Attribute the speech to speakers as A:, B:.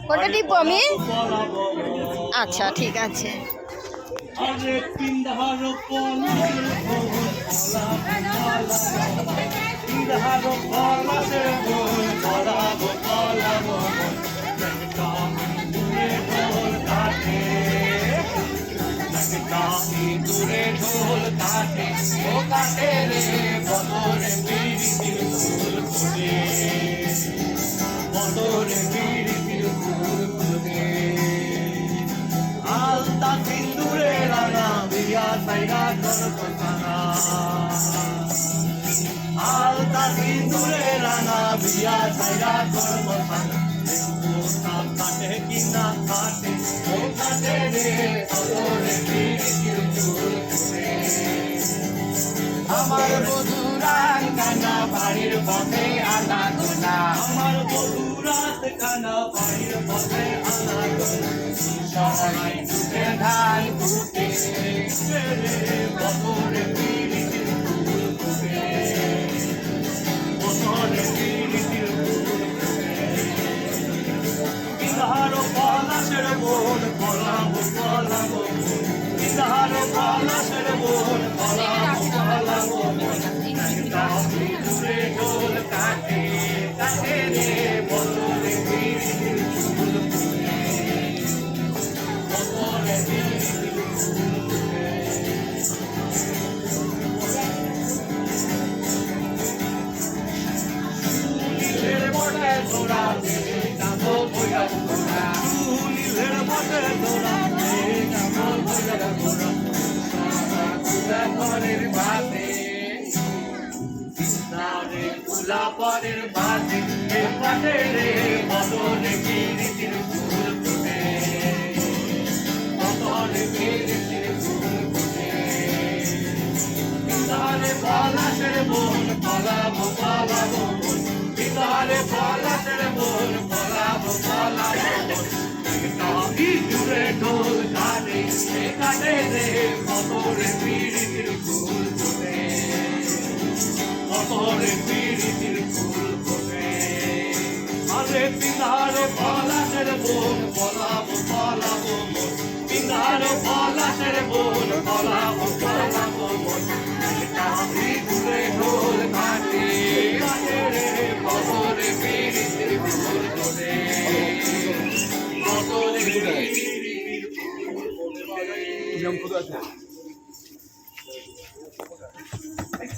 A: কোনটা টিপবো আমি? আচ্ছা ঠিক আছে।
B: দূরে ঢোল কাটে ও কাটে রে বদরে পিরিতির ফুল ফুটে বদরে পিরিতির ফুল ফুটে আলতা সিন্দুরে রানা বিয়া সাইরা করতানা আলতা সিন্দুরে রানা বিয়া সাইরা করতানা কাটে কিনা কাটে ও কাটে রে বদরে পিরিতির ফুল ফুটে আমার বধুরাত কানা বাড়ির পথে আনা গোনা আমার বধুরাত কানা বাড়ির পথে আনা গোনা সবাই ফুটে ধান ফুটে বদরে পিরিতির ফুল ফুটে বদরে পিরিতির ফুল ফুটে ইহারো পলাশের বোন পলাবো পলাবো ইহারো পলাশের বোন পলাবো পলাবো দূরে ঢোল কাটে কাটে রে বদরে পিরিতির ফুল ফুটে বদরে পিরিতির ফুল ফুটে নীলের বটে ধরা যাবো বইয়া ঘোরা নীলের বটে ধরা যাবো বইয়া ঘোরা সারা ঘরের বাদে রে ফুলা পরের বাদে এ পাটে রে বদরে পিরিতির ফুল ফুটে বদরে পিরিতির ফুল ফুটে বিদারে পলাশের বোন পলাবো পলাবো বিদারে পলাশের বোন পলাবো পলাবো দূরে ঢোল কাটে কাটে রে বদরে পিরিতির ফুল ফুটে বদরে পিরিতির ফুল ফুটে আরে পিন্ধারে পলাশের বোন পলাবো পলাবো পিন্ধারে পলাশের বোন পলাবো পলাবো দূরে ঢোল কাটে কাটে রে বদরে পিরিতির ফুল ফুটে বদরে পিরিতির ফুল ফুটে